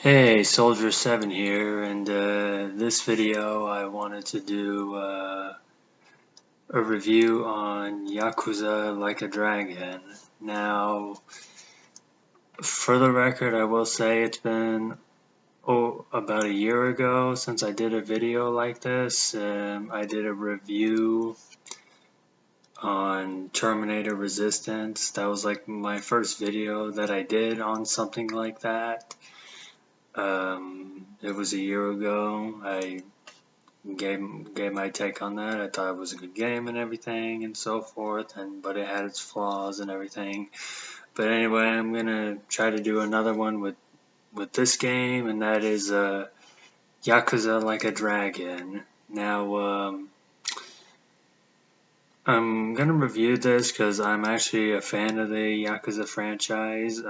Hey, Soldier7 here, and this video I wanted to do a review on Yakuza Like a Dragon. Now, for the record, I will say it's been about a year ago since I did a video like this. I did a review on Terminator Resistance. That was like my first video that I did on something like that. It was a year ago. I gave my take on that. I thought it was a good game and everything and so forth, but it had its flaws and everything. But anyway, I'm gonna try to do another one with this game, and that is Yakuza Like a Dragon. Now, I'm gonna review this because I'm actually a fan of the Yakuza franchise.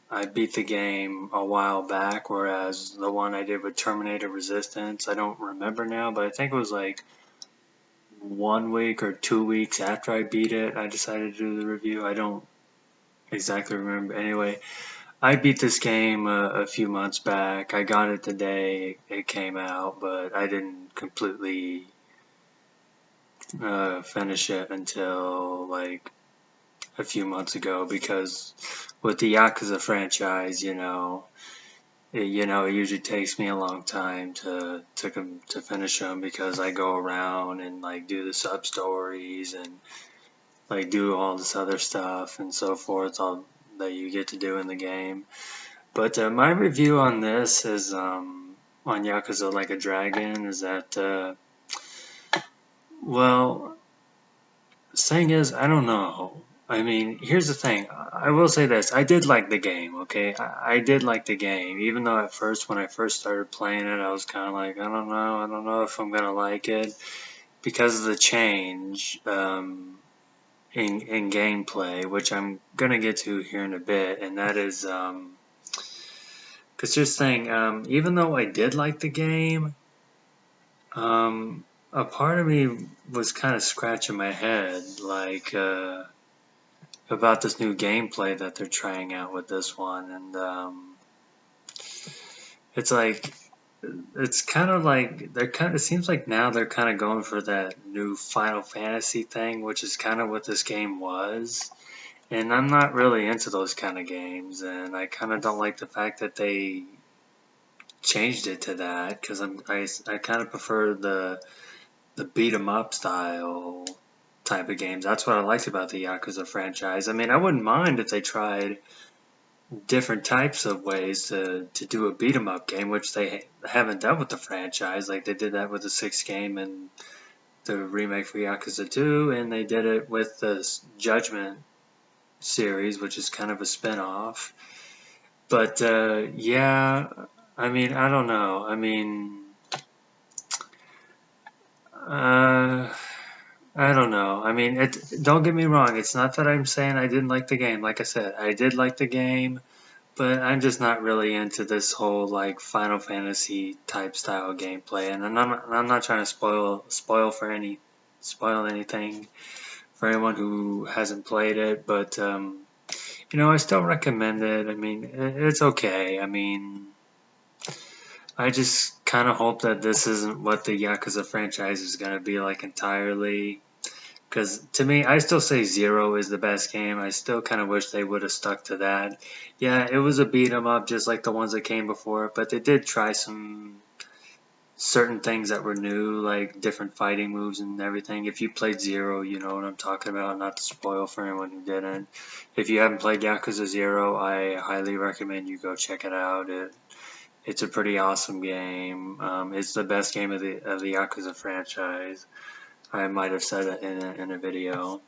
I beat the game a while back, whereas the one I did with Terminator Resistance, I don't remember now, but I think it was like 1 week or 2 weeks after I beat it, I decided to do the review. I don't exactly remember. Anyway, I beat this game a few months back. I got it the day it came out, but I didn't completely finish it until like a few months ago because with the Yakuza franchise, it usually takes me a long time to finish them because I go around and like do the sub stories and like do all this other stuff and so forth all that you get to do in the game. But my review on this is on Yakuza Like a Dragon is that well, the thing is, I don't know. I mean, here's the thing. I will say this. I did like the game, okay? I did like the game, even though at first, when I first started playing it, I was kind of like, I don't know. I don't know if I'm going to like it because of the change in gameplay, which I'm going to get to here in a bit. And that is, because here's the thing. Even though I did like the game, a part of me was kind of scratching my head, like, about this new gameplay that they're trying out with this one, and it's like it's kind of like it seems like now they're kind of going for that new Final Fantasy thing, which is kind of what this game was. And I'm not really into those kind of games, and I kind of don't like the fact that they changed it to that because I kind of prefer the beat 'em up style type of games. That's what I liked about the Yakuza franchise. I mean, I wouldn't mind if they tried different types of ways to do a beat 'em up game, which they haven't done with the franchise. Like they did that with the sixth game and the remake for Yakuza 2, and they did it with the Judgment series, which is kind of a spin-off. But yeah, I mean, I don't know. I mean, uh, I don't know. I mean, don't get me wrong. It's not that I'm saying I didn't like the game. Like I said, I did like the game. But I'm just not really into this whole like Final Fantasy type style gameplay, and I'm not trying to spoil anything for anyone who hasn't played it. But I still recommend it. I mean, it's okay. I mean, I just kind of hope that this isn't what the Yakuza franchise is gonna be like entirely. Because to me, I still say Zero is the best game. I still kind of wish they would have stuck to that. Yeah, it was a beat 'em up just like the ones that came before, but they did try some certain things that were new, like different fighting moves and everything. If you played Zero, you know what I'm talking about. Not to spoil for anyone who didn't. If you haven't played Yakuza Zero, I highly recommend you go check it out. It's a pretty awesome game. It's the best game of the Yakuza franchise. I might have said it in a video.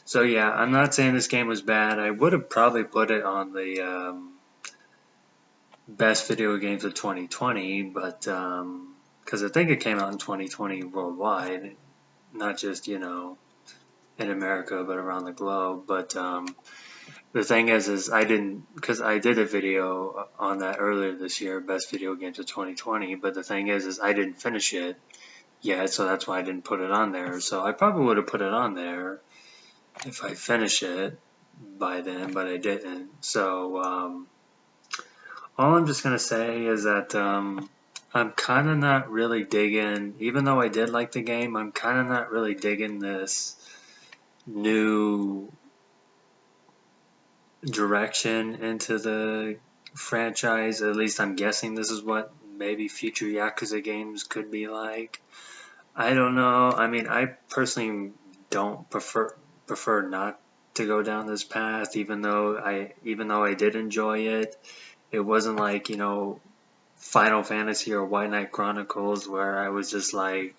So yeah, I'm not saying this game was bad. I would have probably put it on the best video games of 2020, but because I think it came out in 2020 worldwide, not just in America, but around the globe. But the thing is I didn't, because I did a video on that earlier this year, best video games of 2020. But the thing is I didn't finish it yet, so that's why I didn't put it on there. So I probably would have put it on there if I finish it by then, but I didn't. So all I'm just gonna say is that I'm kind of not really digging, even though I did like the game, I'm kind of not really digging this new direction into the franchise. At least I'm guessing this is what maybe future Yakuza games could be like. I don't know. I mean, I personally don't prefer not to go down this path, even though I did enjoy it. It wasn't like, Final Fantasy or White Knight Chronicles where I was just like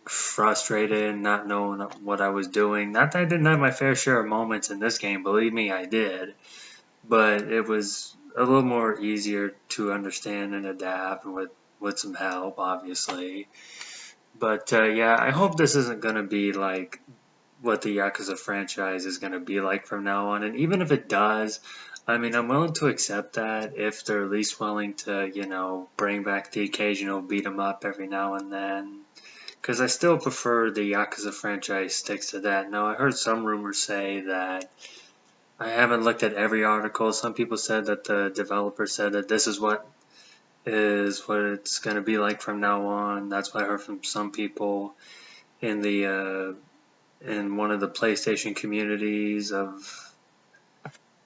frustrated, not knowing what I was doing. Not that I didn't have my fair share of moments in this game, believe me, I did. But it was a little more easier to understand and adapt with some help, obviously. But yeah, I hope this isn't going to be like what the Yakuza franchise is going to be like from now on. And even if it does, I mean, I'm willing to accept that if they're at least willing to, bring back the occasional beat 'em up every now and then. Because I still prefer the Yakuza franchise sticks to that. Now, I heard some rumors say that I haven't looked at every article. Some people said that the developer said that this is what it's going to be like from now on. That's what I heard from some people in the in one of the PlayStation communities of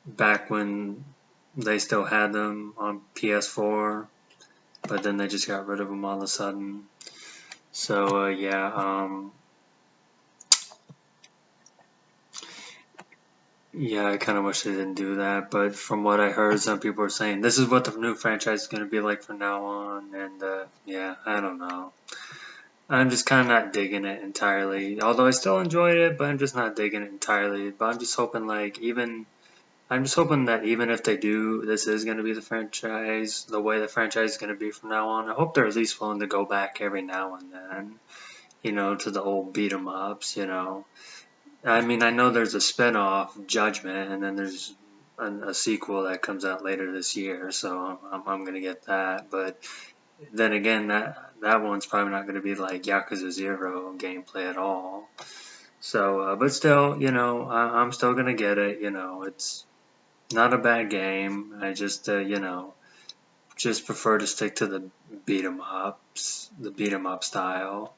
back when they still had them on PS4, but then they just got rid of them all of a sudden. So yeah, yeah, I kind of wish they didn't do that. But from what I heard, some people are saying this is what the new franchise is going to be like from now on, and yeah, I don't know. I'm just kind of not digging it entirely. Although I still enjoyed it, but I'm just not digging it entirely. But I'm just hoping, I'm just hoping that even if they do, this is going to be the franchise, the way the franchise is going to be from now on. I hope they're at least willing to go back every now and then, to the old beat 'em ups, I mean, I know there's a spin-off, Judgment, and then there's a sequel that comes out later this year, so I'm going to get that. But then again, that one's probably not going to be like Yakuza 0 gameplay at all. So, but still, I'm still going to get it. It's not a bad game. I just, just prefer to stick to the beat 'em ups, the beat 'em up style.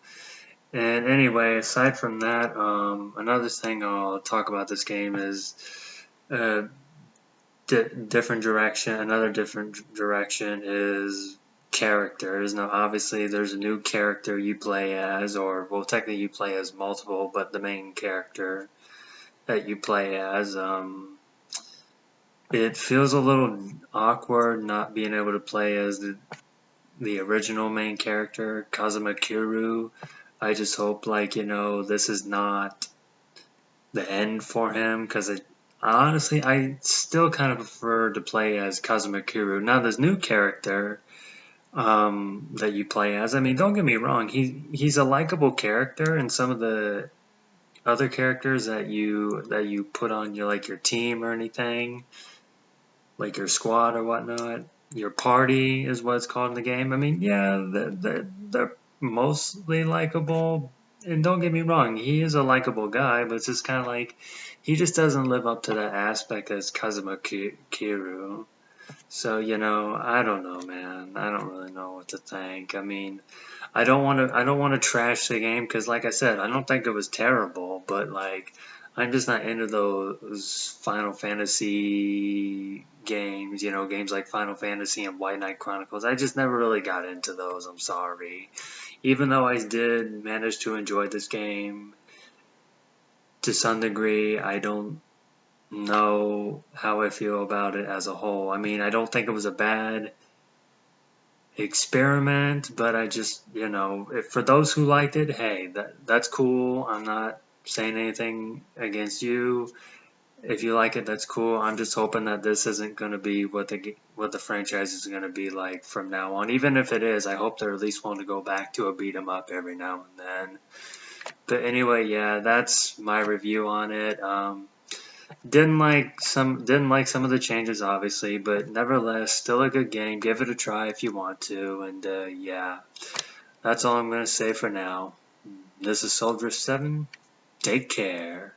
And anyway, aside from that, another thing I'll talk about this game is uh, different direction. Another different direction is characters. Now, obviously, there's a new character you play as, or well, technically you play as multiple, but the main character that you play as, it feels a little awkward not being able to play as the original main character, Kazuma Kiryu. I just hope, this is not the end for him, because honestly, I still kind of prefer to play as Kazuma Kiryu. Now, this new character that you play as, I mean, don't get me wrong, he's a likable character, and some of the other characters that you put on your team or anything, like your squad or whatnot. Your party is what it's called in the game. I mean, yeah, they're mostly likable. And don't get me wrong, he is a likable guy, but it's just kind of like he just doesn't live up to that aspect as Kazuma Kiryu. So, I don't know, man. I don't really know what to think. I mean, I don't want to trash the game because, like I said, I don't think it was terrible, but I'm just not into those Final Fantasy games, games like Final Fantasy and White Knight Chronicles. I just never really got into those. I'm sorry. Even though I did manage to enjoy this game to some degree, I don't know how I feel about it as a whole. I mean, I don't think it was a bad experiment, but I just, for those who liked it, hey, that's cool. I'm not saying anything against you. If you like it, that's cool. I'm just hoping that this isn't going to be what the franchise is going to be like from now on. Even if it is, I hope they're at least willing to go back to a beat 'em up every now and then. But anyway, yeah, that's my review on it. Didn't like some of the changes, obviously, but nevertheless, still a good game. Give it a try if you want to, and yeah, that's all I'm gonna say for now. This is Soldier 7. Take care.